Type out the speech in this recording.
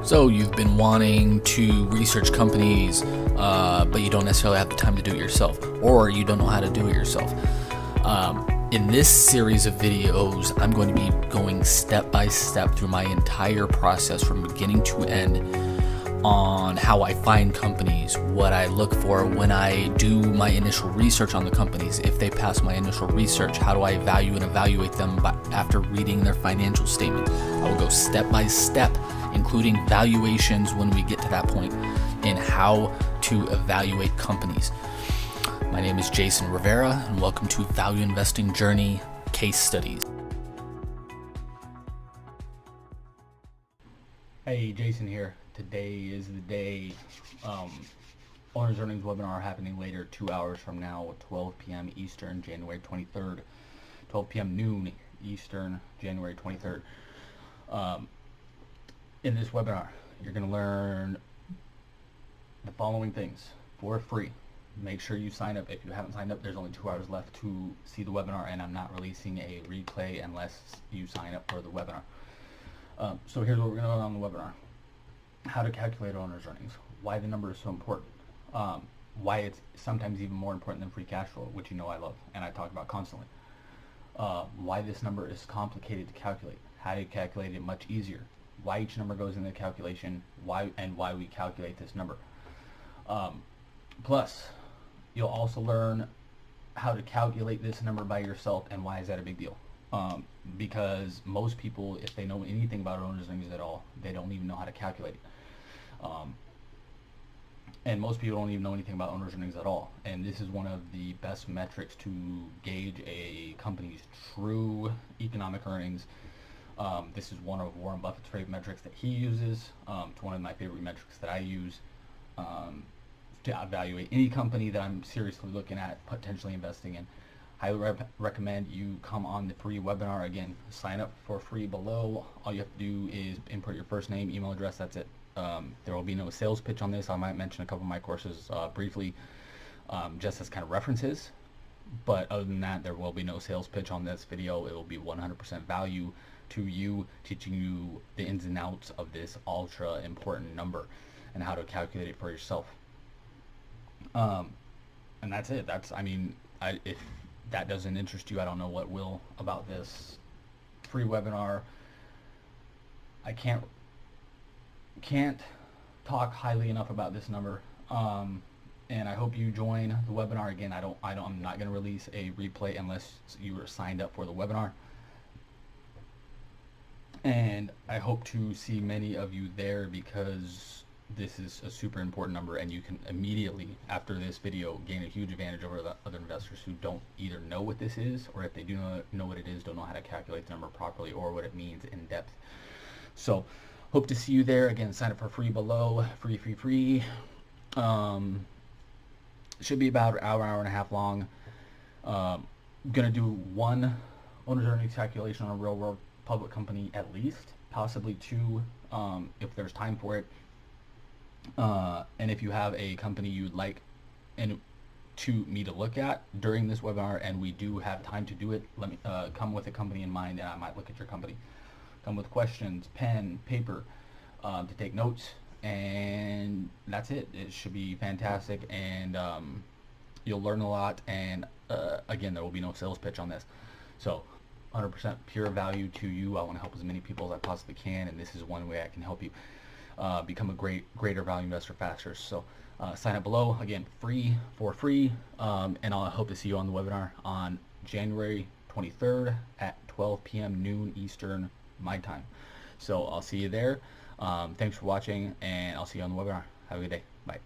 So you've been wanting to research companies, but you don't necessarily have the time to do it yourself, or you don't know how to do it yourself. In this series of videos, I'm going to be going step by step through my entire process from beginning to end on how I find companies, what I look for when I do my initial research on the companies. If they pass my initial research, how do I value and evaluate them after reading their financial statement? I will go step by step, including valuations when we get to that point, in how to evaluate companies. My name is Jason Rivera, and welcome to Value Investing Journey Case Studies. Hey, Jason here. Today is the day. Owner's Earnings webinar happening later, 2 hours from now, 12 p.m. Eastern, January 23rd. 12 p.m. noon Eastern, January 23rd. In this webinar, you're going to learn the following things for free. Make sure you sign up. If you haven't signed up, there's only 2 hours left to see the webinar, and I'm not releasing a replay unless you sign up for the webinar. So here's what we're going to learn on the webinar. How to calculate owner's earnings, why the number is so important, why it's sometimes even more important than free cash flow, which you know I love and I talk about constantly, why this number is complicated to calculate, how to calculate it much easier, why each number goes in the calculation, why we calculate this number. Plus, you'll also learn how to calculate this number by yourself and why is that a big deal. Because most people, if they know anything about owner's earnings at all, they don't even know how to calculate it. And most people don't even know anything about owner's earnings at all. And this is one of the best metrics to gauge a company's true economic earnings. This is one of Warren Buffett's favorite metrics that he uses. It's one of my favorite metrics that I use to evaluate any company that I'm seriously looking at potentially investing in. Highly recommend you come on the free webinar. Again, sign up for free below. All you have to do is input your first name, email address, that's it. There will be no sales pitch on this. I might mention a couple of my courses briefly, just as kind of references. But other than that, there will be no sales pitch on this video. It will be 100% value to you, teaching you the ins and outs of this ultra important number and how to calculate it for yourself. And that's it. If that doesn't interest you, I don't know what will about this free webinar. I can't talk highly enough about this number, and I hope you join the webinar. Again, I'm not going to release a replay unless you are signed up for the webinar, and I hope to see many of you there because this is a super important number, and you can immediately after this video gain a huge advantage over the other investors who don't either know what this is, or if they do know what it is, don't know how to calculate the number properly or what it means in depth. So hope to see you there. Again, sign up for free below. Free. It should be about an hour and a half long. Gonna do one owner's earnings calculation on a real world public company at least, possibly two if there's time for it. And if you have a company you'd like me to look at during this webinar, and we do have time to do it, let me come with a company in mind, and I might look at your company. Come with questions, pen, paper, to take notes, and that's it. It should be fantastic, and you'll learn a lot. And again, there will be no sales pitch on this, so 100% pure value to you. I want to help as many people as I possibly can, and this is one way I can help you become a greater value investor faster. So sign up below. Again, free, and I'll hope to see you on the webinar on January 23rd at 12 p.m. noon Eastern my time. So I'll see you there. Thanks for watching, and I'll see you on the webinar. Have a good day. Bye.